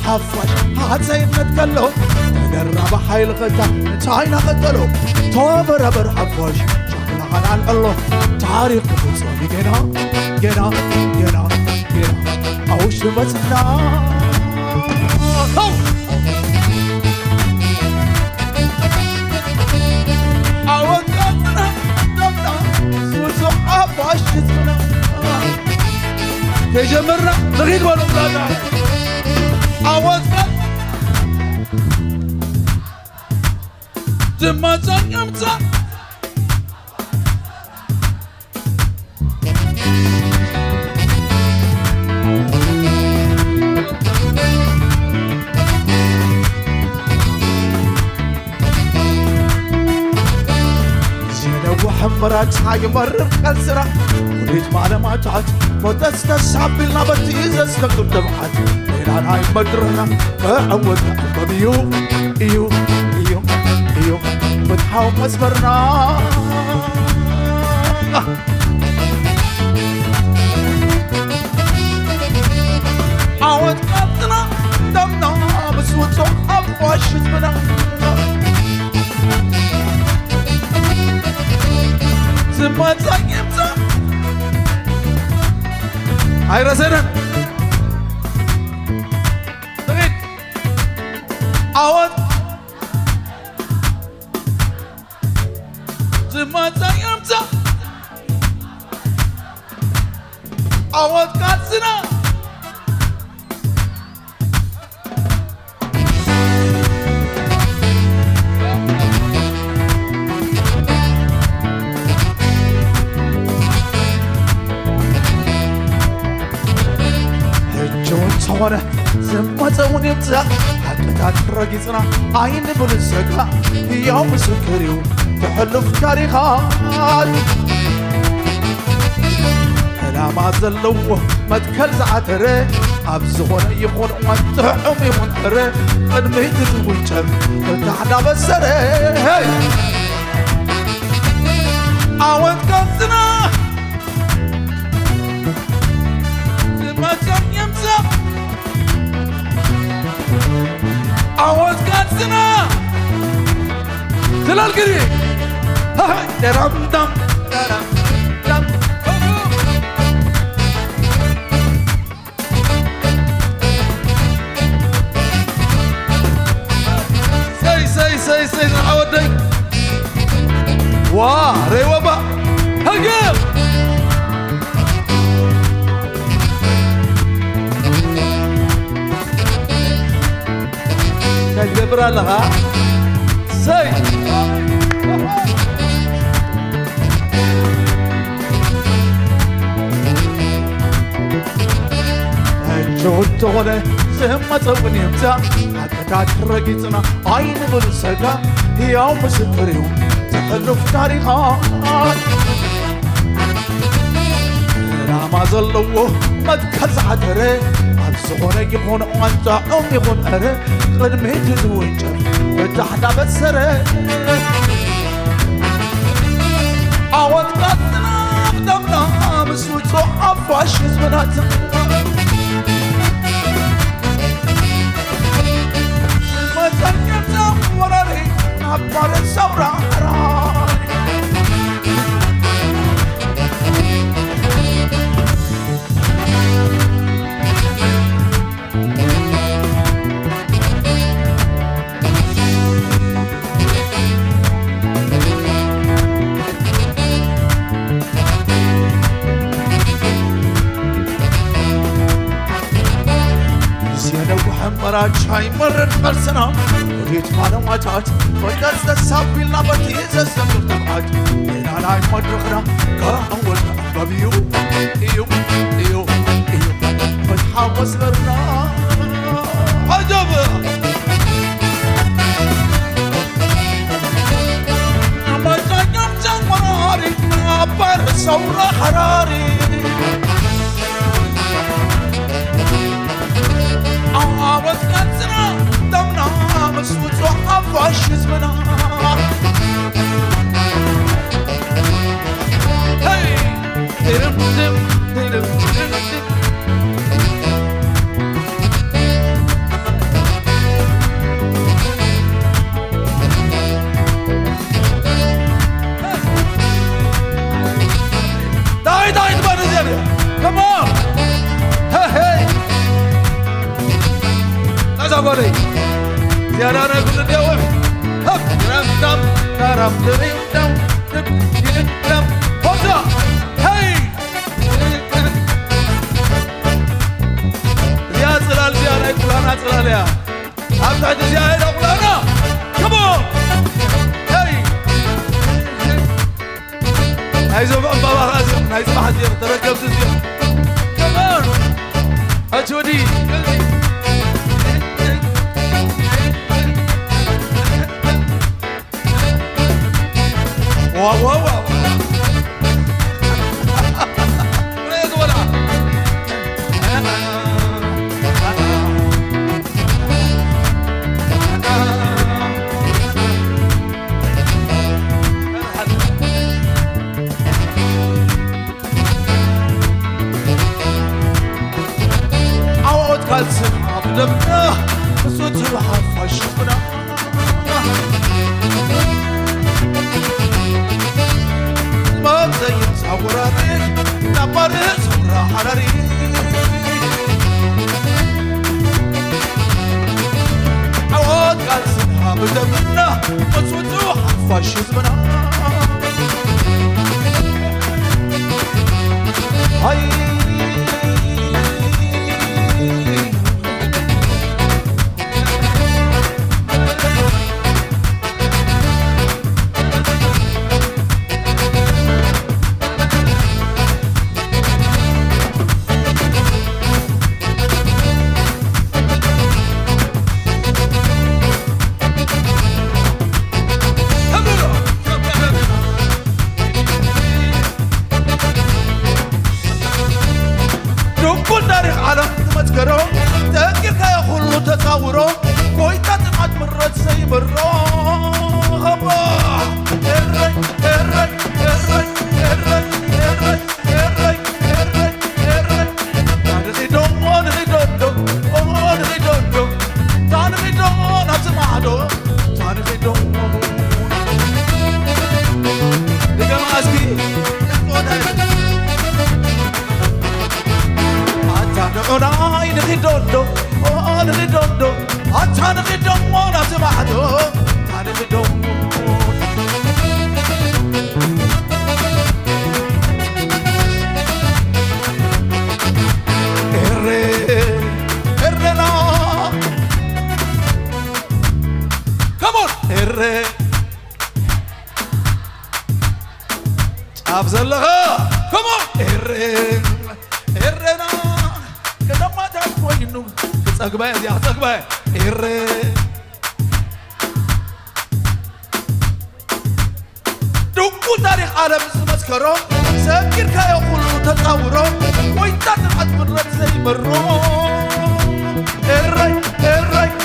حفاش حتى ينتقلو تقرب حيل غدا تاينا قتلو توبر حفاش شكلها على الله تاريخ بتصوني جنا أوش بسنا أول قطنا دمنا سوسو حفاش جسمنا تجمرنا نغيد والولادا أول قط دمتان يمتا حمرات حاجة مرر كسرة وليت معلومات ودست الشعب لنا بتيزز لكم دمعات ليلان هاي مدرنا أعود بيو إيو بتحاوم أصبرنا عود قطنا دمنا بس وتوقف واشتمنا زمان زيمتا هاي رسنا تغيد عود زمان زيمتا عود كاسنا وانا زمتون يبتا حقتات رقصنا عين بالسقا يوم سكريو تحلف تاريخات انا ما زلوه ما تكلز عتره ابزغون يخون وانتحهم يخون تره قد ميتت وجب تحنا بسره عوض قصنا زمتون يمتا عوض قاسنا تلال قري هاي درام دم سي عوض دي واه ريوبا هقل تجبر لها سي جود تغنى سهم تغني يمتا حتى رقيتنا عين بالسقا يوم سكريو تحلف تاريخات لا ما زلوه ما تكز عتره الصغنى يكون وانت يكون أره قد ميت وينجر فتحنا بسره عوض قدنا بدمنا مسوي صحف وعشيز بناتنا ما تنكبنا وراري نعبر الثورة مرات شاي مرر خلصنا وريت معلومات ودرس السابيلنا بتيز السمر تبعات هنا لاي مدرخنا كأول ببيو إيو فتحة وصبرنا عجب عملنا يمزا مراري عبر ثورة حراري عوض قدنا دمنا مسوت وحفاش Hop, dum dum, dum dum dum dum. Hold up, hey. Dia celal dia naik kulana celal dia. Apa tu dia naik kulana? Come on, hey. Aizu baba Hazim, aizu Hazim, terekam sendiri. Come on, Ajodi. Wow, wow, wow. Lihat bola. Awat kalsın abdımda, sutul hafaşımda. زين صوراري نبر صورة حراري عواد قال سنها بدمنا مصوتو فاشيزمنا هاي أبزلها كمان إرنا كده ما تعرفوا إنه تسقبه دي تسقبه دكتور تاريخ عالم مسكرة سكر كيا كله تطوره ويتات أتمنى زي مرة إري كمان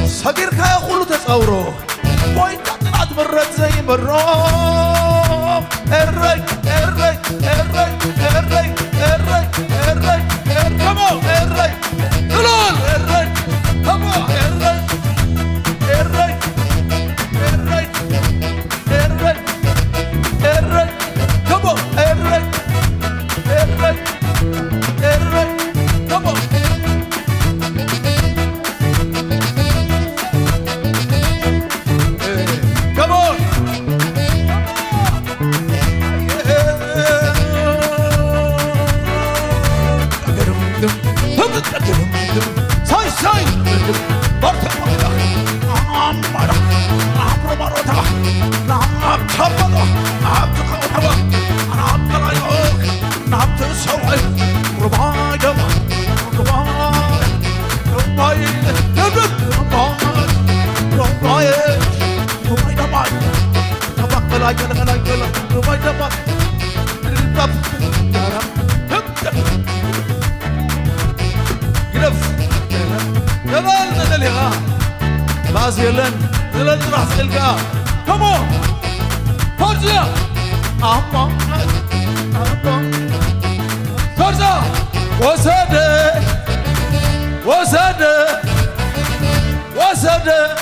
صغير كا يقولوا تصوروا وين تطلعت مرات زي مرة الري كمو الري دلول الري كمو الري كمو الري كمو دمك الطب قلف جبال ندلها بازيلن زلن راح تلقى كمون فرزة أما فرزة وسادة وسادة وسادة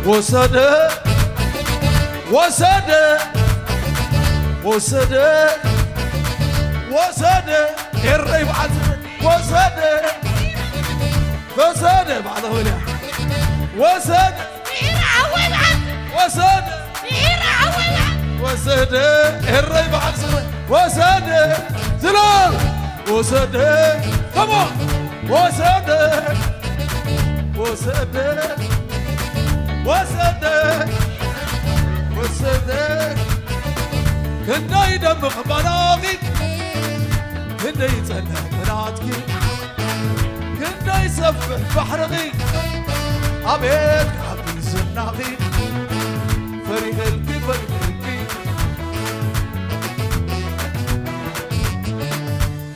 وسادة وسادة وسادة وسادة الريب عزم وسادة وسادة بعد هولي وسادة وسادة وسادة الريب عزم وسادة زلال وسادة كمان وسادة وسادة وسادة وسادة كنا يدمق مناغي كنا يتسلى مناتكي كنا يسفح بحرغي عبيد عبد الزناغي فريق الكي فريق الكي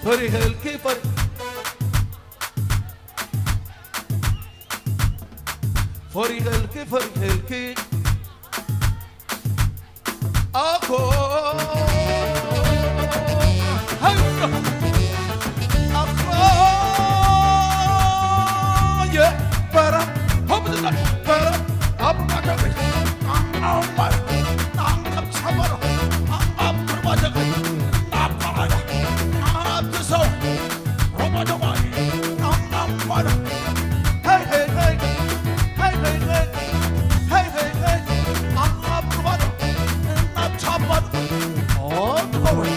فريق الكي فريق الكي فريق الكي أكو هيا أخرايا برا هم تدري برا أبو ما تبي أمر أم صبر أم ما تبي أم برا أم تسوي هم تبي أم برا هاي هاي هاي هاي هاي هاي هاي هاي أم برا أم صبر أم تبي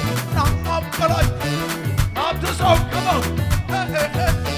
أم برا أم تسوي كمان هاي هاي هاي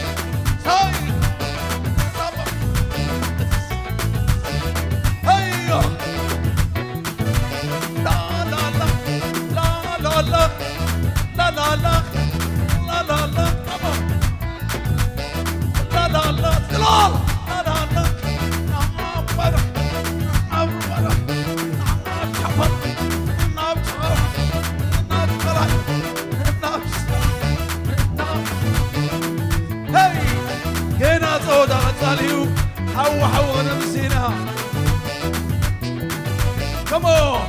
حو حو انا مسيناها كمون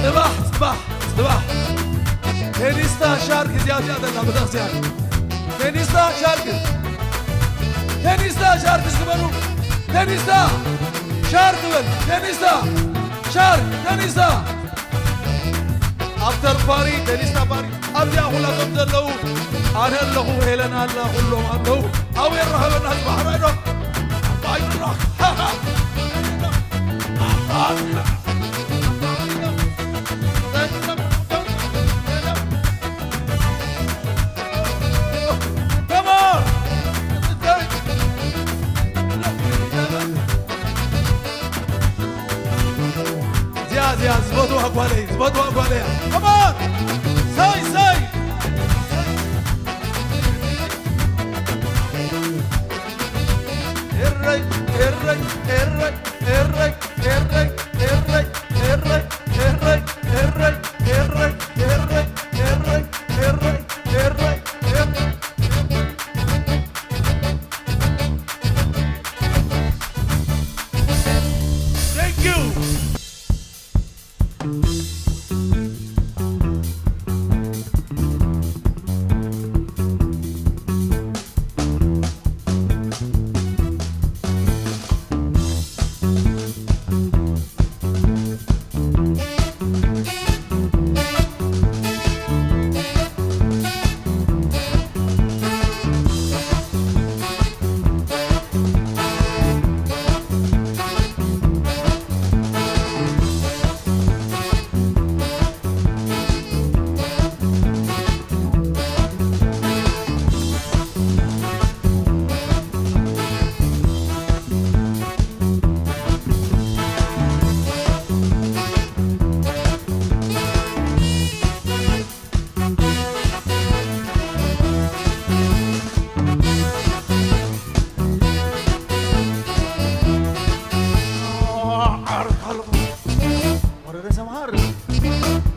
صباح صباح صباح تنستا شارك زيادة زيادة لا بدأ زيادة تنستا شارك تنستا شارك سبرو تنستا شارك بل تنستا شارك تنستا أفتر باري تنستا باري أبدي أقول لكم دلو أنا اللهو هيلنا الله كلهم أنتو أو يرهب الناس بحرينه بايد الرخ كمان زياد زياد زبطوا أقوالي زبطوا أقوالي كمان ساي ساي الري الري الري الري الري الري الري الري الري الري الري الري الري الري Thank you.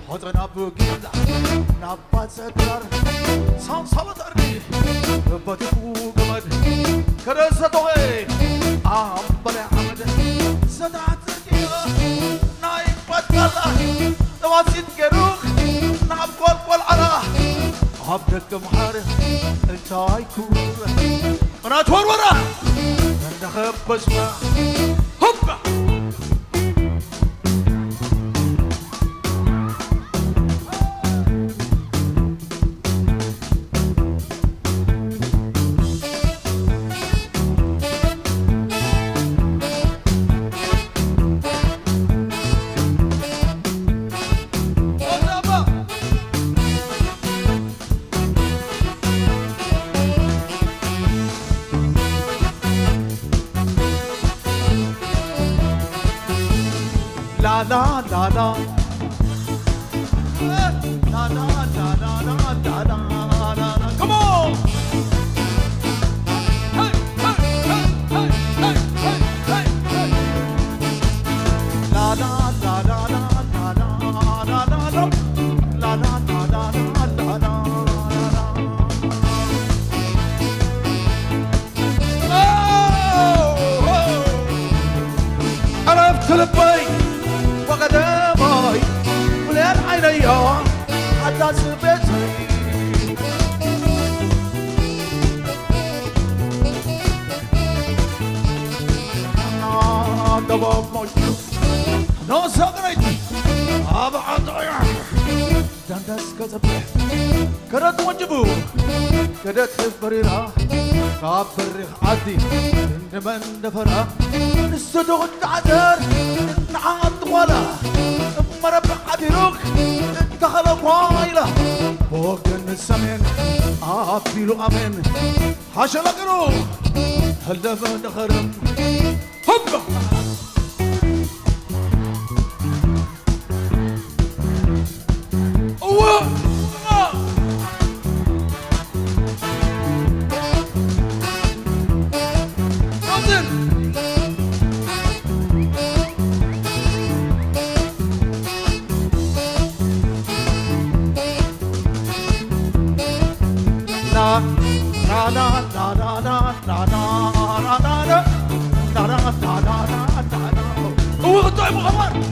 حطنا بقيلة نبات سكر سان صلت أرني بتفو قمد كرسة طوي بلا حمد سدعت تركيا نايم بطلة تواسيت كروخ نعب قول على عبدك محارب التايكور أنا أتور ورا أنا خب اسمع هوبا La la la la la la la la la la la. Come on! Hey hey hey hey hey hey hey hey. La la la la la la la la la la la la la la la. عرفت البي وقدامي ولين عيني حتى سبتي دباب موجود نو سقريتي أبعد دندس كذبح كرت وجبو كرت فريرة كابر عدي من دفرة السدود عذر نعاد ولا مربع عديروك دخل وايلة فوق السمين أبيلو أمين حاشا لقرو هلا من دخرم هبا na na na na na na na na na na na na na na na. هو غطاء محمد.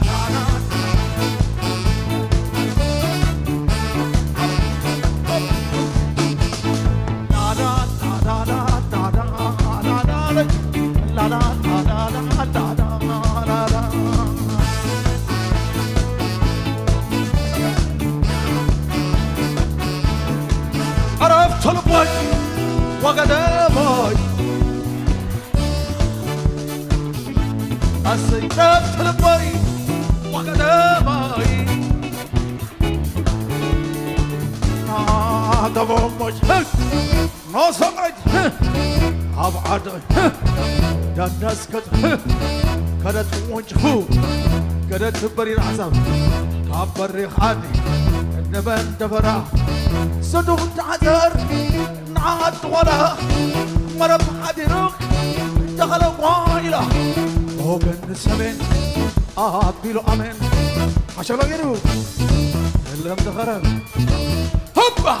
عرفت البوي وقدامي عرفت البوي وقدامي دبوم مش ما سمعت أبعد الناس كانت وجهه كانت بري العذاب كبر خادي النبان دفرا صدق تعذر نعاد ولا مرب حديروك دخل وايلة فوق السمين أبيلو أمين عشان غيره اللي مدخرب هوبا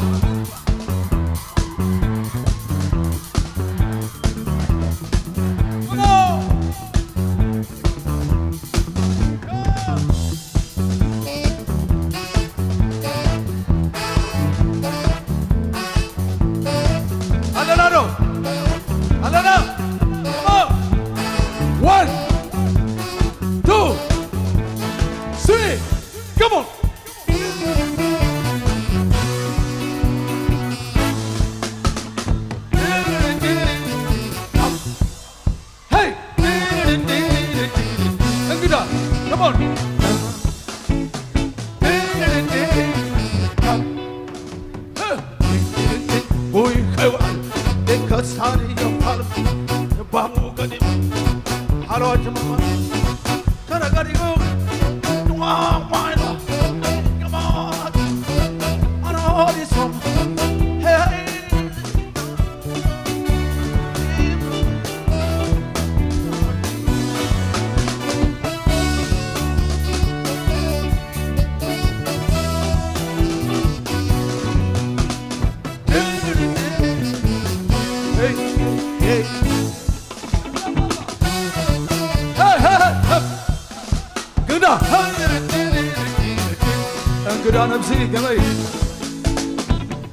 قد أنا بزي كمي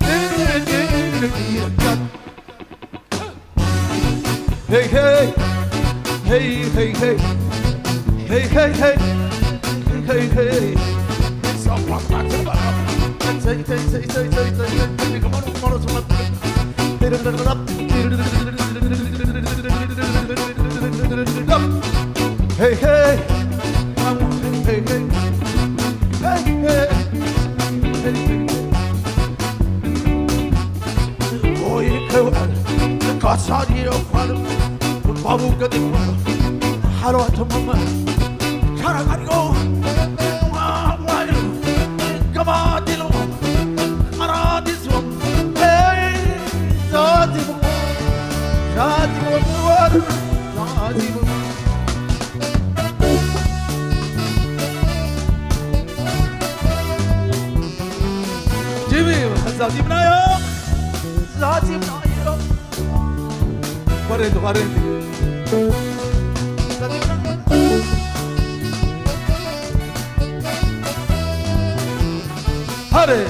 هي هي هي هي هي هي هي هي هي هي صبح ما تبغى تي تي تي تي تي تي كمان مرة hey hey hey hey hey hey boy كوال كاسادي يوفر بابو قديم حلوة ماما كارا كاريو كما ديلو أرادي سوم hey زادي مو زادي مو زادي مو زادي بنايا زادي بنايا ورد هاري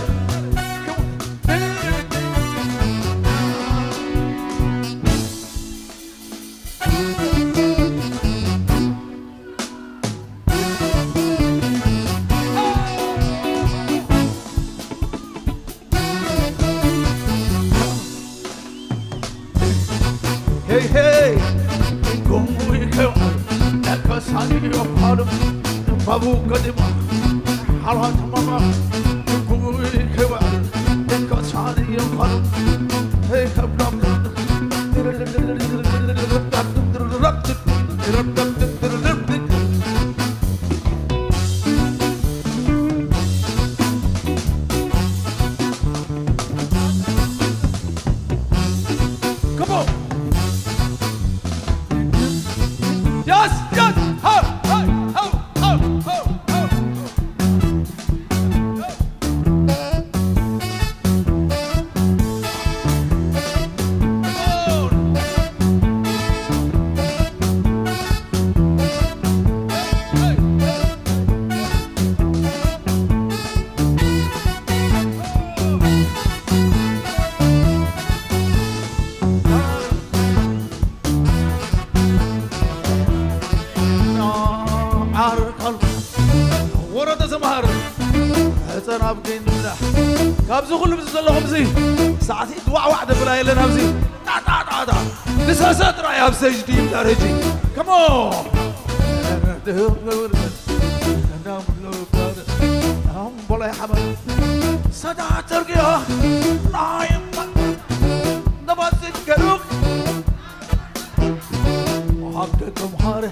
hey hey como eu é cansado eu paro babu kadima halat mama como eu é cansado eu paro hey kabram come on. Yes, yes, ho, ho, ho, ho, ho, ho. ورد زمهر حسن أبقين له كابزو كل بزلهم زي ساعتي دوا واحدة بلا يلنا بزي تا تا تا تا لسه رايح بسجدي درجي كمون هم بلا يا حبايب صدا ترقيا نايم نبض كروك وحقكم حاره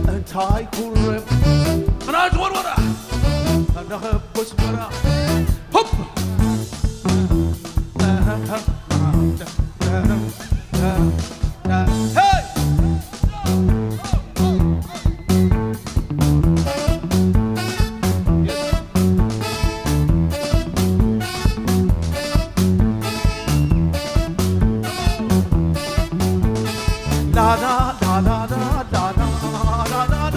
انت هاي كل أنا أدور ورا أنا أبص ورا هوب هاي لا لا لا لا لا لا لا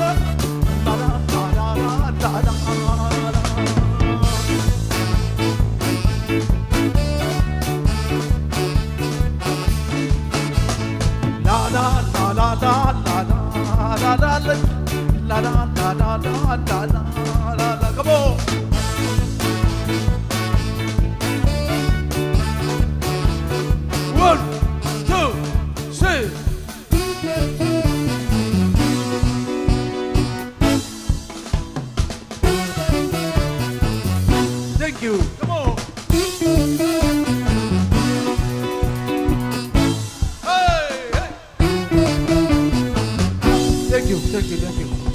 Come on. One, two, three. Thank you. Come on. Hey, hey. Thank you, thank you, thank you.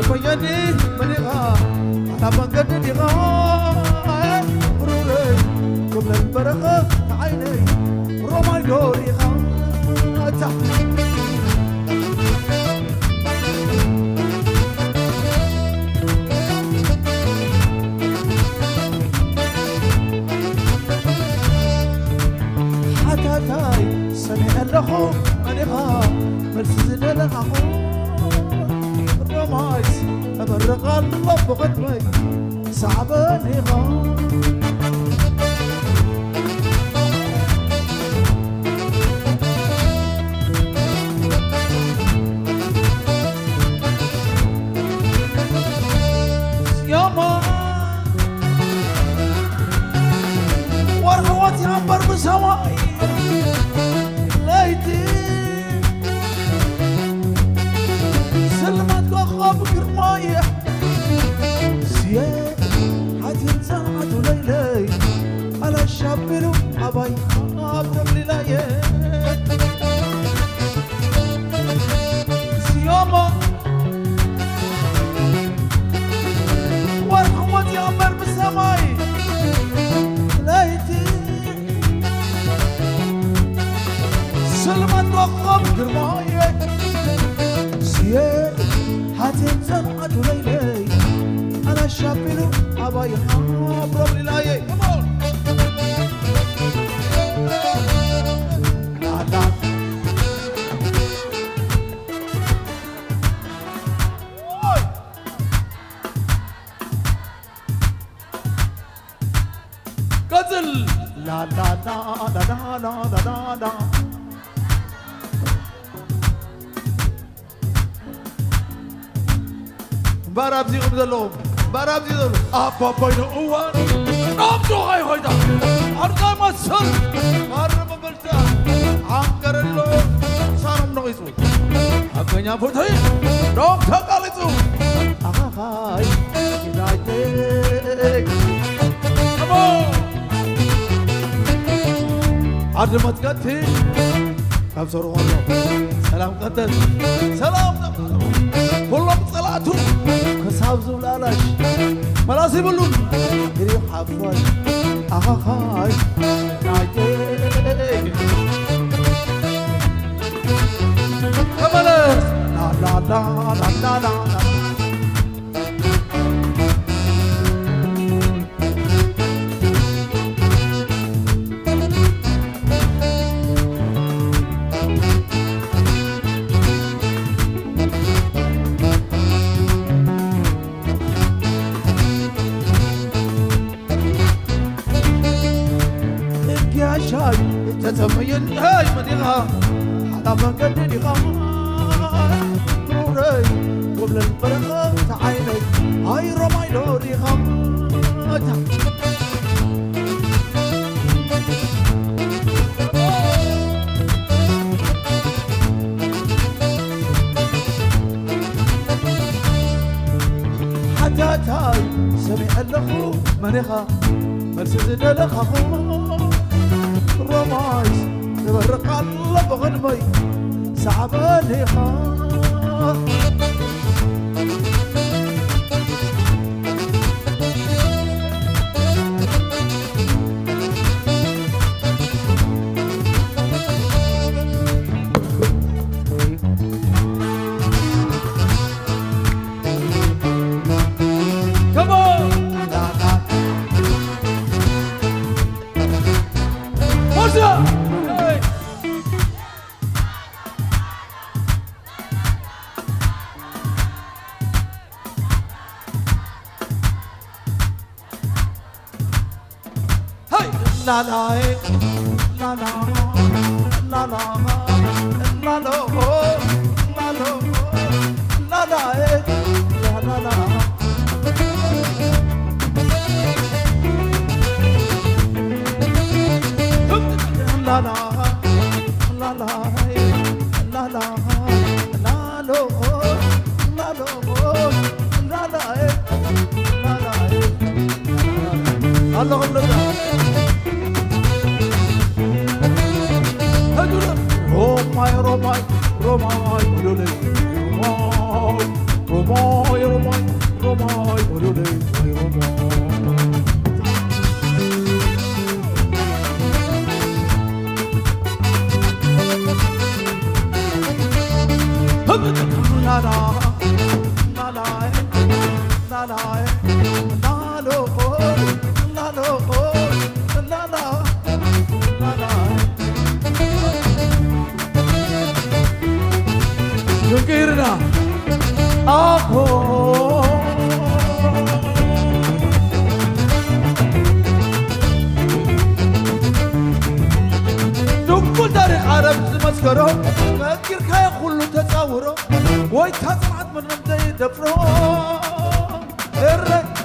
تتبيني منيغا على منقدني غاي روري قبل البرغة عيني رمي دوري غاتا حتى تاي سمع اللخو منيغا مرسزن لغاخو رمايس أبرق الله بغدمي صعباني غام ياما ورهواتي عبر بسواي ليتي سلمت وخاف كرماية سياد حتين ساعة ليلي على الشابلو أباي أبرم للاية سياما ورحمتي عمر بالسماي ليتي سلمت وخاف كرماية سياد حتين ساعة ليلي على الشابلو أباي أبرم للاية قتل لا لا لا لا لا لا لا لا باراب زي غبدلهم باراب زي غبدلهم أبا بين أوان نابدو غاي هيدا أرقى مسل قرب بلتا عنقر اللون سارم نغيسو أبنيا فتحي نوم تقاليسو أخاي كدايتك أبو عدمت قتل أبصر والله سلام قتل سلام قتل كلهم صلاتو كساب زولالاش ملاسي بلون يريح حفاش أخاي نايتك كمالس لا لا لا لا لا لا شاي تتمين هاي مدينها على منقدني غاي روري قبل البرغة عيني هاي رمي دوري غاتا حتى تاي سمع اللخو منيخا مرسزن لخاخو رمايس تبرق الله بغنمي صعباني غام لا لا لا لا لا لا لا لا لا لا لا لا لا لا لا لا لا لا الله الله روماي روماي روماي روماي روماي فكرنا أكو دكتور تاريخ عرب مسكره فكر كاي كله تصوره وي تصعد من رمضي دفره الرك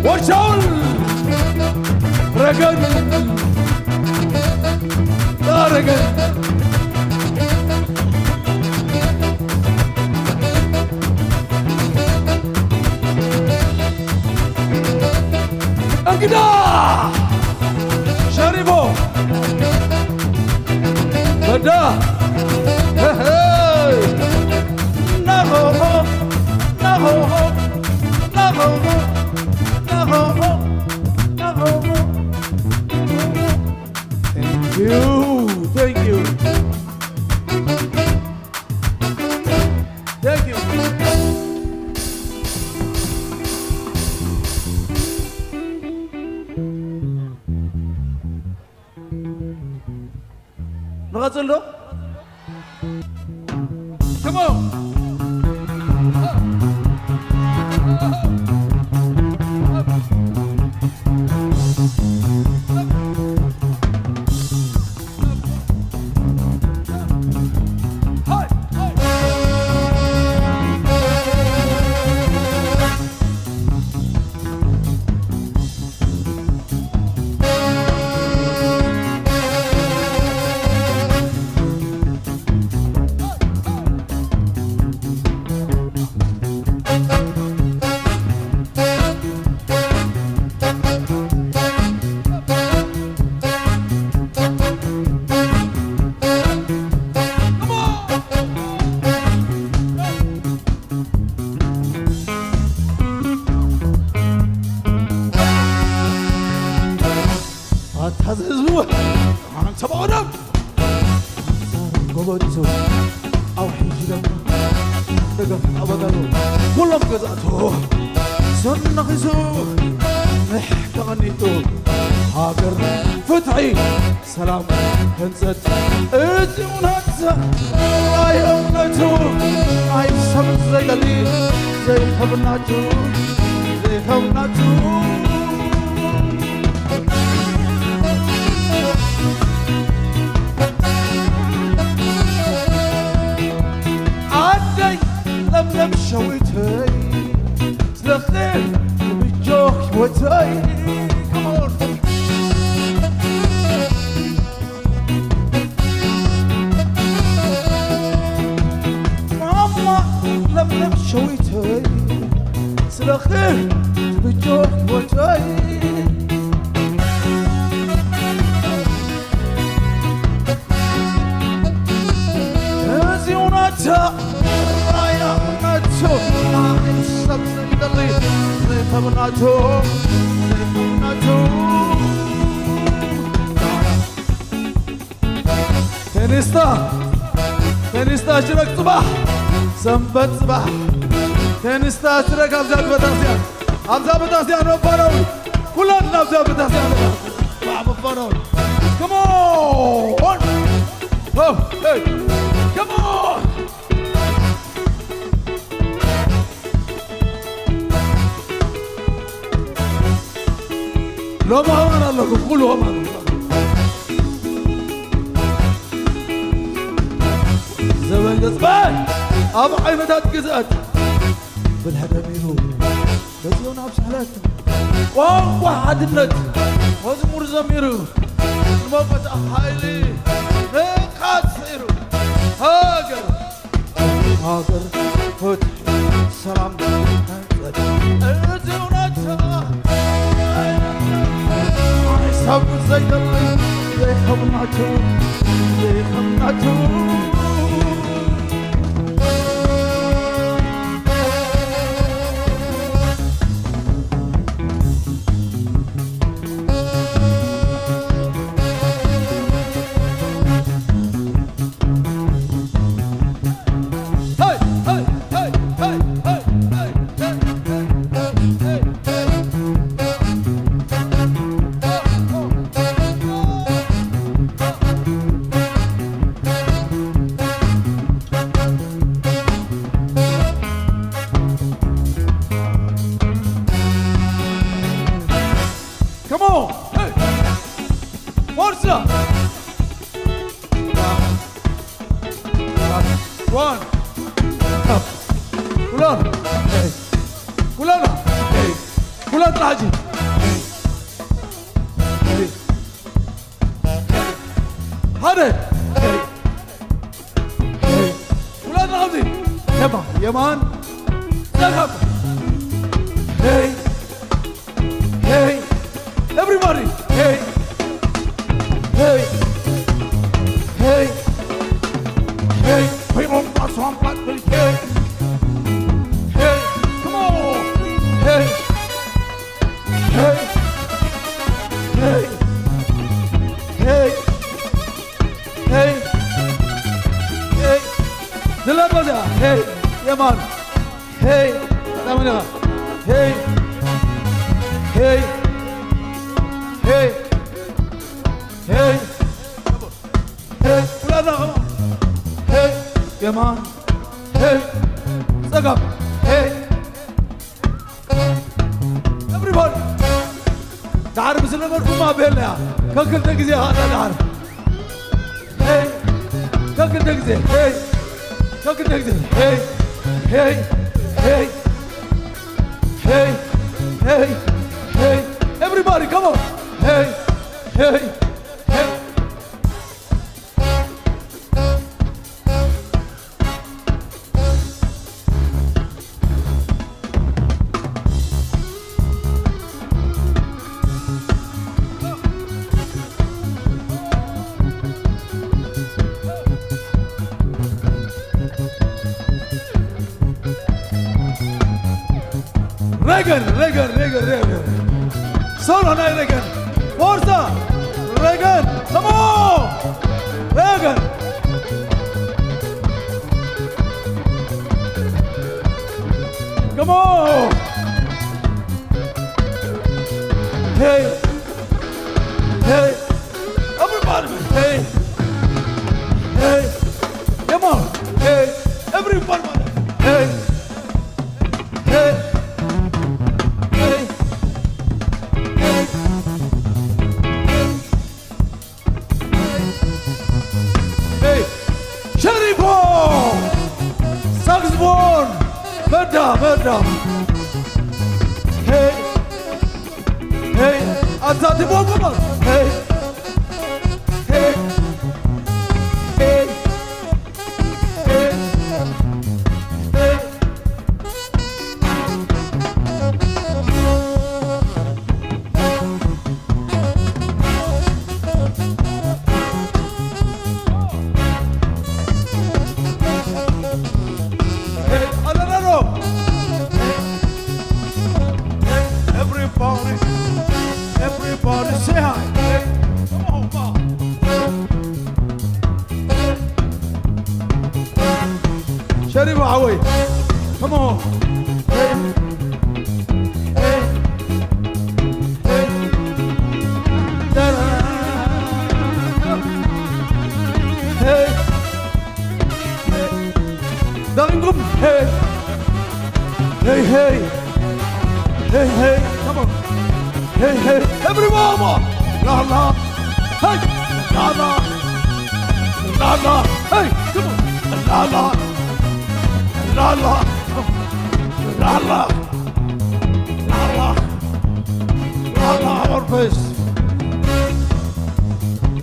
وشاول رجل لا رجل انقدا شريفو بدا نهو نهو نهو نهو نهو Thank you. Thank you. نغزل له. Come on. هزهزوا أنا تبعنا قبضوا أو حجرا دقق أبدلوا كلهم قزاتوا سنخزوا نحكانيتوا هاجر فتحي سلام هنزت ازيون هنزت راي أمنتو راي سمت زي دليل زي خبناتو زي خبناتو لم شويتي سلخين بجوك وتاي كمون ماما لم شويتي سلخين بجوك وتاي زيوناتها تنستا شرك صباح سنبت صباح تنستا شرك أبزاد بتاسيان أبزاد بتاسيان وفاروي كلنا أبزاد بتاسيان وفاروي come on oh hey come on لو ما هو أنا لكم كلهم أنا زمان زمان أبو حيمدات قزات بالهدمينو بزيون أبس حلاتهم واحد النت وزمور زميرو الموقت أحايلي نقاط سيرو هاجر فتح سلام الزيونات سب زي دلي زي خبناتو زي خبناتو One. Up. Kulana. Hey. Kulana. Hey. ولاد العجيب هذا ولاد العظيم يمان ذهب hey hey everybody hey hey hey hey we on pass one pass hey hey come on hey hey hey hey hey hey دلبزة hey يمان hey دامنا hey hey hey hey hey ولادنا hey يمان hey سقف hey everybody تعرف سلمر ما بيننا كل تجزي هذا تعرف hey كل تجزي hey كل تجزي hey hey hey hey hey hey everybody come on hey hey hey Reagan. Solo no Reagan. Forza! Reagan! Come on! Reagan! Come on! Hey! Hey! Everybody! Hey! Hey! Come on! Hey! Everybody! Hey! Hey! Murder! Hey! Hey! Azati Bobo! Hey! Hey! Hey! Hey! Hey! Everybody say hi. Hey, come on, Bob. Sharif Awi, come on. Hey, hey, hey. Hey, Daringum. Hey, hey, hey, hey, hey. Come on. Hey, hey, everyone! La la! Hey! La la! La la! Hey! Come on! La la! La la! La la! La la! La la! Our face!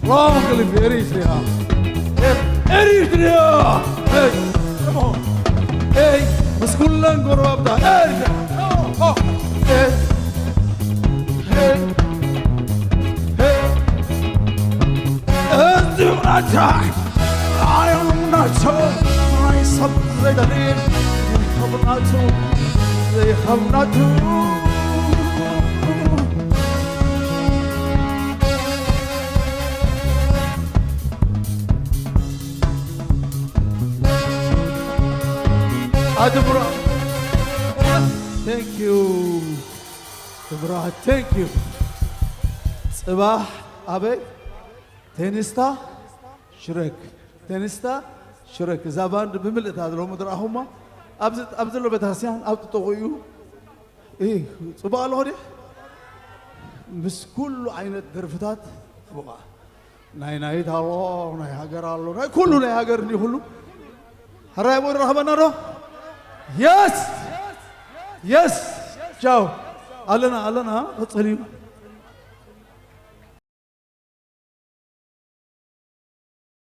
Wrong, Eritrea! Eritrea! Hey! Come on! Hey! بس كلنا نقول أبدا! Eritrea! Oh! Hey! Hey, hey, I am not sure. I subside the name. They have not to. Adubra, thank you. Adubra, thank you. صباح أبي تنستا شرك تنستا شرك زبان بملء هذا لو مدر أهما أبزلوا بتحسيان أب تطوعيو إيه صباح الله ده بس كل عين درفتات أبغى ناي تالله ناي هاجر الله ناي كله ناي هاجر نيهولو هراي بور رحمنا رو يس يس جاو ኣለና ኣለና ኸጸልዩ